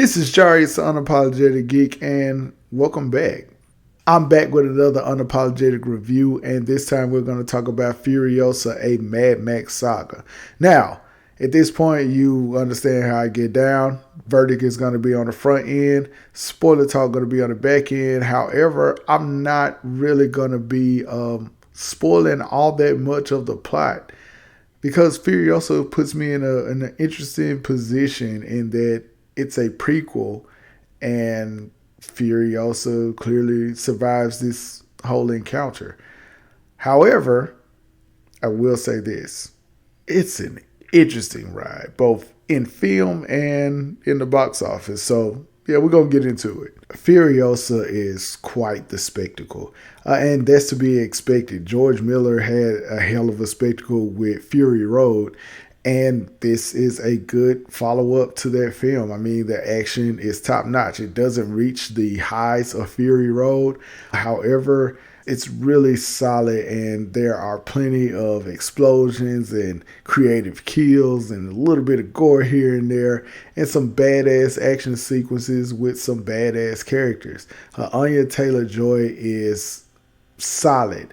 This is Jarius, the Unapologetic Geek, and welcome back. I'm back with another Unapologetic review, and this time we're going to talk about Furiosa, a Mad Max Saga. Now, at this point, you understand how I get down. Verdict is going to be on the front end. Spoiler talk going to be on the back end. However, I'm not really going to be spoiling all that much of the plot, because Furiosa puts me in an interesting position in that it's a prequel, and Furiosa clearly survives this whole encounter. However, I will say this. It's an interesting ride, both in film and in the box office. So, yeah, we're going to get into it. Furiosa is quite the spectacle, and that's to be expected. George Miller had a hell of a spectacle with Fury Road, and this is a good follow-up to that film. I mean, the action is top-notch. It doesn't reach the highs of Fury Road. However, it's really solid, and there are plenty of explosions and creative kills and a little bit of gore here and there, and some badass action sequences with some badass characters. Anya Taylor-Joy is solid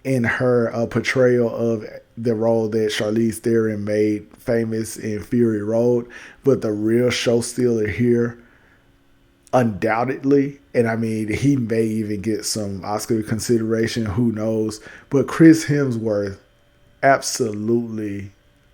in her portrayal of the role that Charlize Theron made famous in Fury Road, but the real show stealer here, undoubtedly, and I mean, he may even get some Oscar consideration, who knows, but Chris Hemsworth absolutely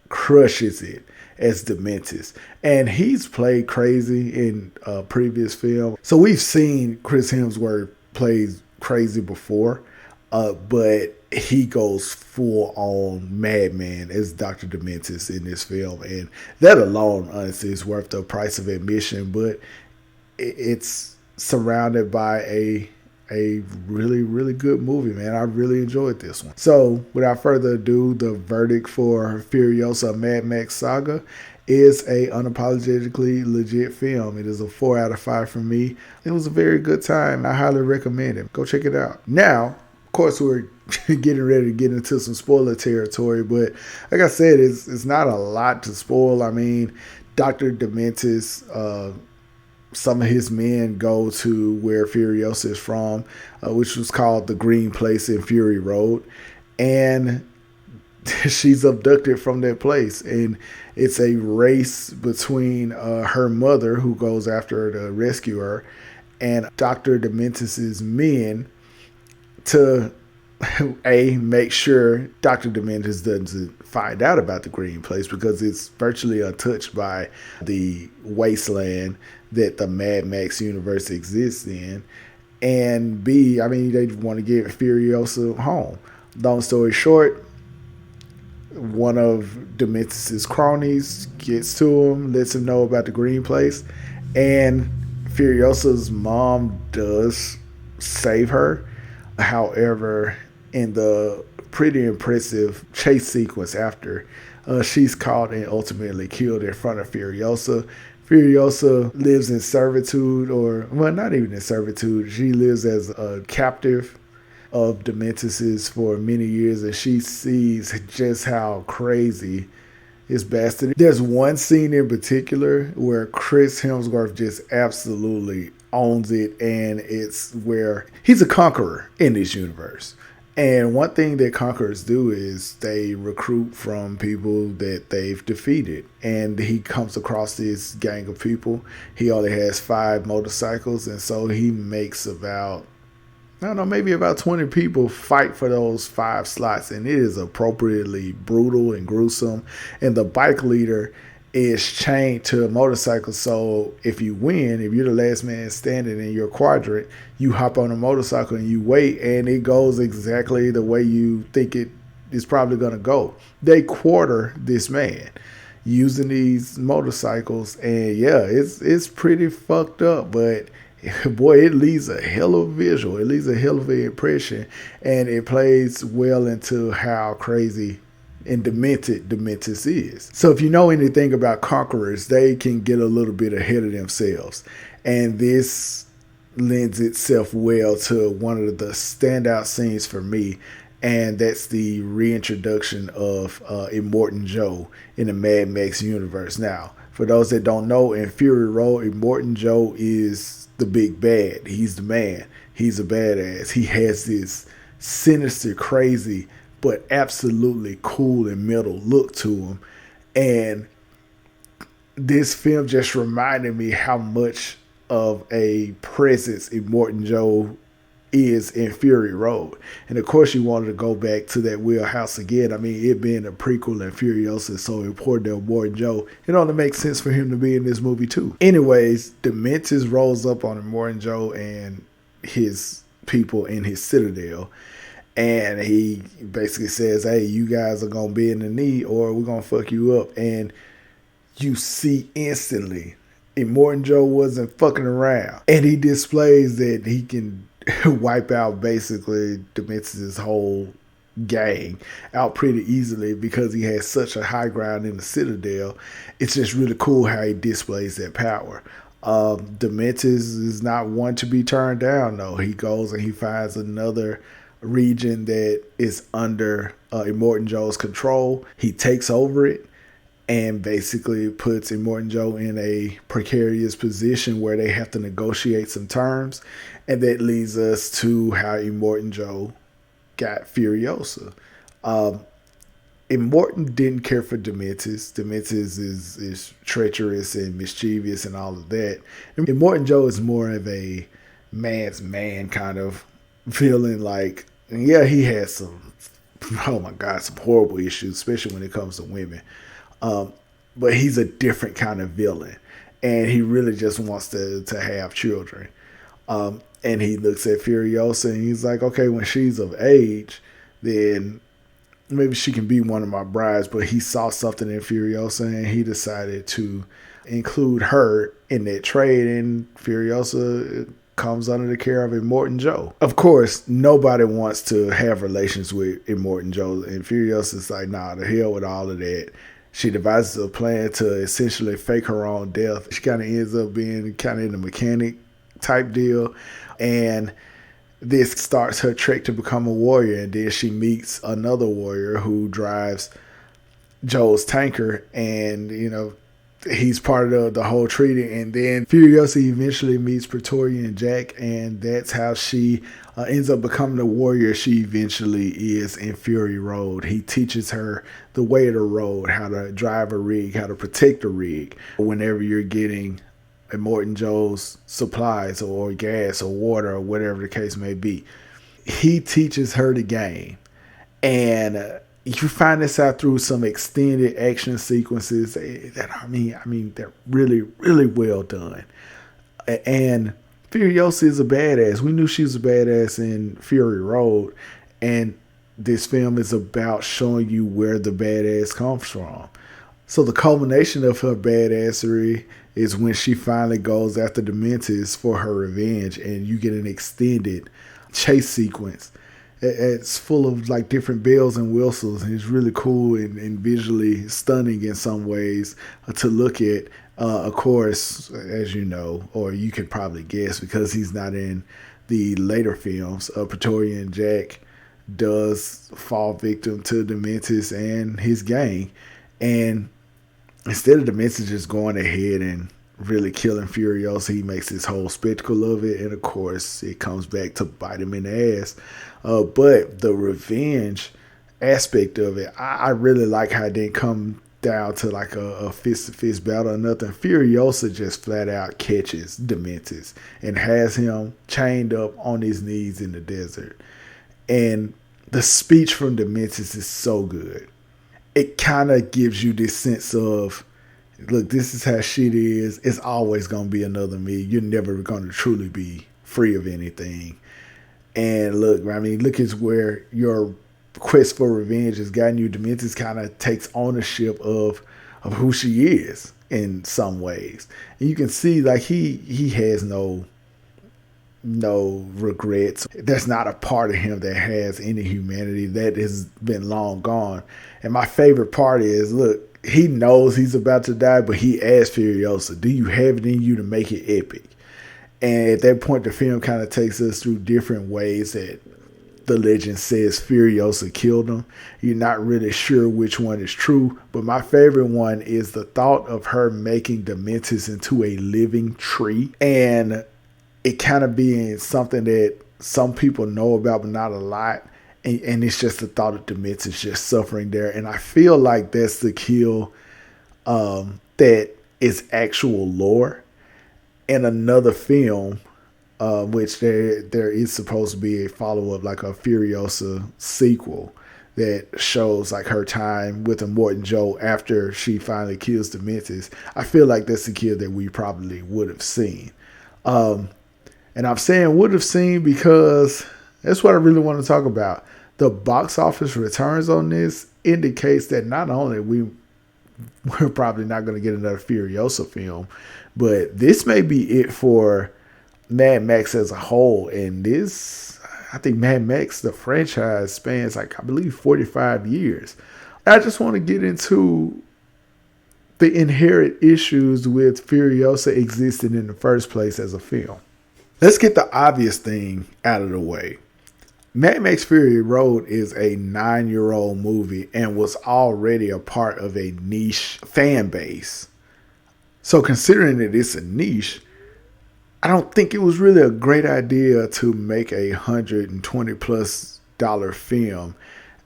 crushes it as Dementis, and he's played crazy in previous film. So we've seen Chris Hemsworth play crazy before, but he goes full on madman as Dr. Dementis in this film, and that alone, honestly, is worth the price of admission. But it's surrounded by a really, really good movie, man. I really enjoyed this one. So, without further ado, the verdict for Furiosa, Mad Max Saga is a unapologetically legit film. It is a 4 out of 5 for me. It was a very good time. I highly recommend it. Go check it out. Now, of course, we're getting ready to get into some spoiler territory, but like I said, it's not a lot to spoil. I mean, Dr. Dementis, some of his men go to where Furiosa is from, which was called the Green Place in Fury Road, and she's abducted from that place, and it's a race between her mother, who goes after her to rescue her, and Dr. Dementis' men to make sure Dr. Dementis doesn't find out about the Green Place, because it's virtually untouched by the wasteland that the Mad Max universe exists in. And B, I mean, they want to get Furiosa home. Long story short, one of Dementis' cronies gets to him, lets him know about the Green Place, and Furiosa's mom does save her. However, in the pretty impressive chase sequence after, she's caught and ultimately killed in front of Furiosa. Furiosa lives in servitude, or, well, not even in servitude. She lives as a captive of Dementis for many years, and she sees just how crazy this bastard is. There's one scene in particular where Chris Hemsworth just absolutely owns it, and it's where he's a conqueror in this universe. And one thing that conquerors do is they recruit from people that they've defeated. And he comes across this gang of people. He only has 5 motorcycles, and so he makes about, I don't know, maybe about 20 people fight for those 5 slots, and it is appropriately brutal and gruesome. And the bike leader is chained to a motorcycle, so if you win, if you're the last man standing in your quadrant, you hop on a motorcycle and you wait, and it goes exactly the way you think it is probably going to go. They quarter this man using these motorcycles, and yeah, it's pretty fucked up, but boy, it leaves a hell of a visual. It leaves a hell of an impression, and it plays well into how crazy and demented Dementis is. So if you know anything about conquerors, they can get a little bit ahead of themselves, and this lends itself well to one of the standout scenes for me, and that's the reintroduction of Immortan Joe in the Mad Max universe. Now, For those that don't know, in Fury Road, Immortan Joe is the big bad. He's the man. He's a badass. He has this sinister, crazy, but absolutely cool and metal look to him. And this film just reminded me how much of a presence Immortan Joe is in Fury Road. And of course you wanted to go back to that wheelhouse again. I mean, it being a prequel and Furiosa is so important to Immortan Joe, it only makes sense for him to be in this movie too. Anyways, Dementis rolls up on Immortan Joe and his people in his citadel, and he basically says, hey, you guys are gonna be in the knee or we're gonna fuck you up. And you see instantly Immortan Joe wasn't fucking around, and he displays that he can wipe out basically Dementis' whole gang out pretty easily because he has such a high ground in the Citadel. It's just really cool how he displays that power. Dementis is not one to be turned down though. He goes and he finds another region that is under Immortan Joe's control. He takes over it and basically puts Immortan Joe in a precarious position where they have to negotiate some terms. And that leads us to how Immortan Joe got Furiosa. Immortan didn't care for Dementis. Dementis is treacherous and mischievous and all of that. And Immortan Joe is more of a man's man kind of feeling. Like, yeah, he has some, oh my God, some horrible issues, especially when it comes to women. But he's a different kind of villain, and he really just wants to have children. And he looks at Furiosa and he's like, okay, when she's of age, then maybe she can be one of my brides. But he saw something in Furiosa and he decided to include her in that trade, and Furiosa comes under the care of Immortan Joe. Of course, nobody wants to have relations with Immortan Joe, and Furiosa's like, nah, the hell with all of that. She devises a plan to essentially fake her own death. She kind of ends up being kind of in a mechanic type deal. And this starts her trek to become a warrior. And then she meets another warrior who drives Joe's tanker. And, you know, he's part of the whole treaty. And then Furiosa eventually meets Praetorian Jack. And that's how she ends up becoming the warrior she eventually is in Fury Road. He teaches her the way of the road, how to drive a rig, how to protect a rig whenever you're getting Immortan Joe's supplies or gas or water or whatever the case may be. He teaches her the game. And you find this out through some extended action sequences that, I mean, they're really, really well done. And Furiosa is a badass. We knew she was a badass in Fury Road, and this film is about showing you where the badass comes from. So the culmination of her badassery is when she finally goes after Dementis for her revenge, and you get an extended chase sequence. It's full of like different bells and whistles, and it's really cool and visually stunning in some ways to look at. Of course, as you know, or you could probably guess because he's not in the later films, Praetorian Jack does fall victim to Dementis and his gang. And instead of Dementis just going ahead and really killing Furiosa, he makes this whole spectacle of it. And of course, it comes back to bite him in the ass. But the revenge aspect of it, I really like how it didn't come down to like a fist-to-fist battle or nothing. Furiosa just flat out catches Dementis and has him chained up on his knees in the desert. And the speech from Dementis is so good. It kind of gives you this sense of, look, this is how shit is. It's always going to be another me. You're never going to truly be free of anything. And look, I mean, look at where your quest for revenge has gotten you. Dementis kind of takes ownership of who she is in some ways. And you can see like he has no regrets. There's not a part of him that has any humanity. That has been long gone. And my favorite part is, look, he knows he's about to die, but he asks Furiosa, do you have it in you to make it epic? And at that point, the film kind of takes us through different ways that the legend says Furiosa killed him. You're not really sure which one is true, but my favorite one is the thought of her making Dementis into a living tree, and it kind of being something that some people know about but not a lot. And it's just the thought of Dementis just suffering there. And I feel like that's the kill that is actual lore. In another film, which there is supposed to be a follow-up, like a Furiosa sequel that shows like her time with Immortan Joe after she finally kills Dementis. I feel like that's the kill that we probably would have seen. And I'm saying would have seen because that's what I really want to talk about. The box office returns on this indicates that not only we're probably not going to get another Furiosa film, but this may be it for Mad Max as a whole. And this, I think Mad Max, the franchise, spans like, I believe, 45 years. I just want to get into the inherent issues with Furiosa existing in the first place as a film. Let's get the obvious thing out of the way. Mad Max Fury Road is a 9-year-old movie and was already a part of a niche fan base. So considering that it's a niche, I don't think it was really a great idea to make a $120+ film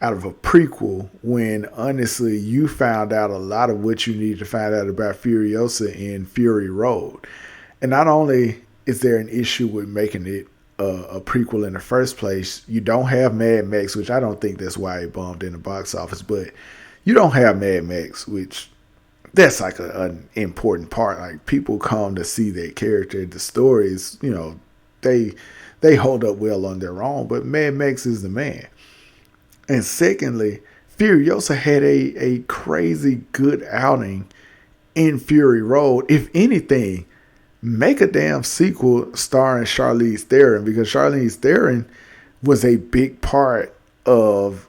out of a prequel when honestly you found out a lot of what you needed to find out about Furiosa in Fury Road. And not only is there an issue with making it a prequel in the first place, you don't have Mad Max, which I don't think that's why it bombed in the box office, but you don't have Mad Max, which that's like an important part. Like people come to see that character. The stories, you know, they hold up well on their own, but Mad Max is the man. And secondly, Furiosa had a crazy good outing in Fury Road. If anything, make a damn sequel starring Charlize Theron, because Charlize Theron was a big part of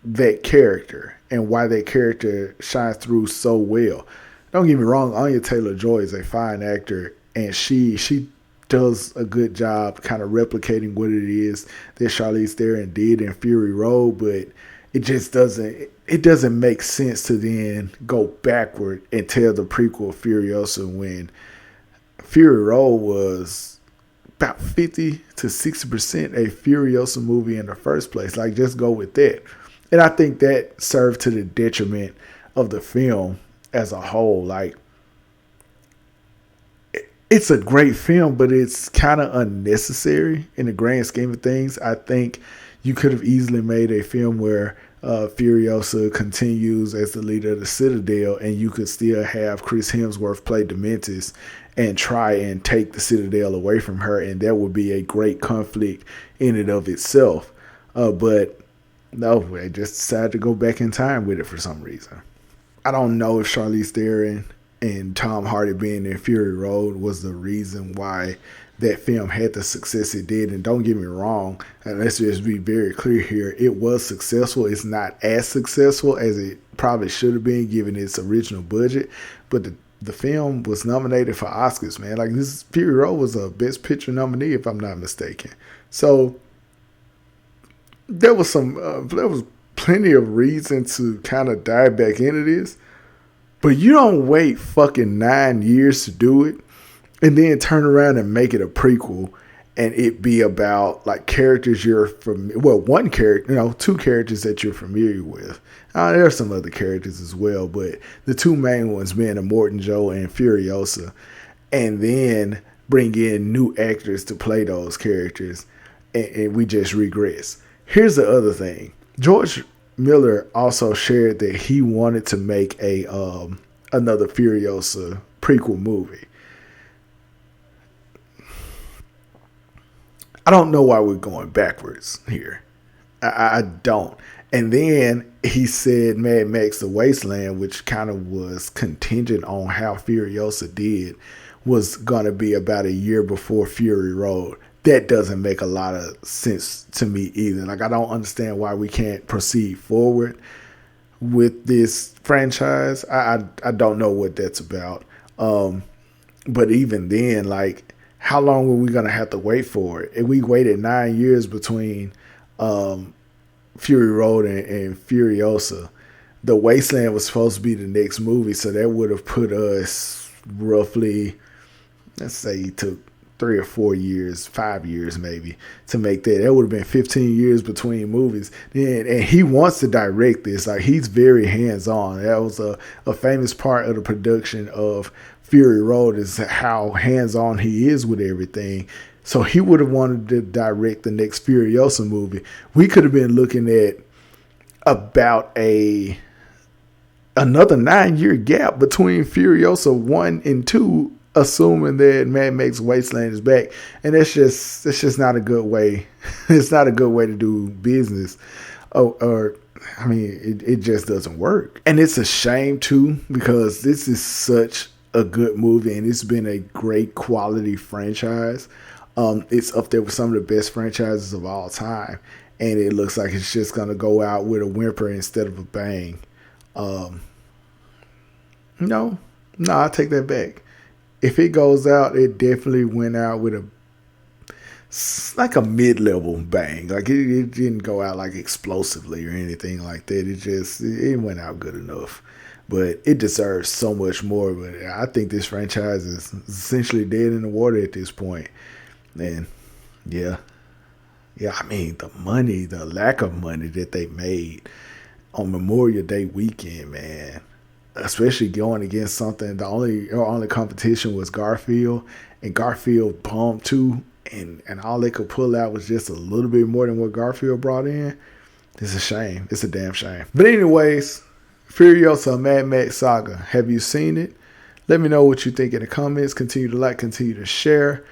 that character and why that character shines through so well. Don't get me wrong, Anya Taylor-Joy is a fine actor, and she does a good job kind of replicating what it is that Charlize Theron did in Fury Road, but it just doesn't make sense to then go backward and tell the prequel Furiosa when Fury Road was about 50 to 60% a Furiosa movie in the first place. Like, just go with that. And I think that served to the detriment of the film as a whole. Like, it's a great film, but it's kind of unnecessary in the grand scheme of things. I think you could have easily made a film where Furiosa continues as the leader of the Citadel, and you could still have Chris Hemsworth play Dementis and try and take the Citadel away from her, and that would be a great conflict in and of itself. But no, they just decided to go back in time with it for some reason. I don't know if Charlize Theron and Tom Hardy being in Fury Road was the reason why that film had the success it did. And don't get me wrong, and let's just be very clear here, it was successful. It's not as successful as it probably should have been given its original budget, but the film was nominated for Oscars, man. Like, this Fury Road was a Best Picture nominee, if I'm not mistaken. So there was plenty of reason to kind of dive back into this, but you don't wait fucking 9 years to do it and then turn around and make it a prequel and it be about like characters you're familiar, well, one character, two characters that you're familiar with. There are some other characters as well, but the two main ones being Immortan Joe and Furiosa, and then bring in new actors to play those characters, and we just regress. Here's the other thing. George Miller also shared that he wanted to make another Furiosa prequel movie. I don't know why we're going backwards here. I don't. And then he said Mad Max The Wasteland, which kind of was contingent on how Furiosa did, was going to be about a year before Fury Road. That doesn't make a lot of sense to me either. Like, I don't understand why we can't proceed forward with this franchise. I don't know what that's about. But even then, like, how long were we going to have to wait for it? And we waited 9 years between Fury Road and Furiosa. The Wasteland was supposed to be the next movie, so that would have put us roughly, let's say, it took 3 or 4 years, 5 years maybe, to make that. That would have been 15 years between movies. And he wants to direct this. Like, he's very hands-on. That was a famous part of the production of Fury Road, is how hands-on he is with everything. So he would have wanted to direct the next Furiosa movie. We could have been looking at about another 9-year gap between Furiosa 1 and 2, assuming that Mad Max Wasteland is back. And that's just not a good way. It's not a good way to do business. It just doesn't work. And it's a shame too, because this is such a good movie and it's been a great quality franchise. It's up there with some of the best franchises of all time. And it looks like it's just going to go out with a whimper instead of a bang. No, I take that back. If it goes out, it definitely went out with like a mid-level bang. Like it didn't go out like explosively or anything like that. It went out good enough. But it deserves so much more. But I think this franchise is essentially dead in the water at this point. And yeah, I mean, the lack of money that they made on Memorial Day weekend, man. Especially going against something, the only competition was Garfield, and Garfield bombed too, and all they could pull out was just a little bit more than what Garfield brought in. It's a shame. It's a damn shame. But anyways, Furiosa, Mad Max Saga. Have you seen it? Let me know what you think in the comments. Continue to like, continue to share,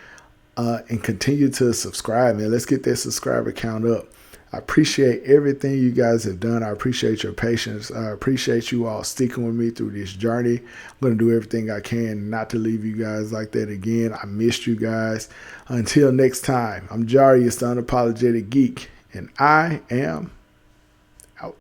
and continue to subscribe, man. Let's get that subscriber count up. I appreciate everything you guys have done. I appreciate your patience. I appreciate you all sticking with me through this journey. I'm going to do everything I can not to leave you guys like that again. I missed you guys. Until next time, I'm Jarius, the Unapologetic Geek, and I am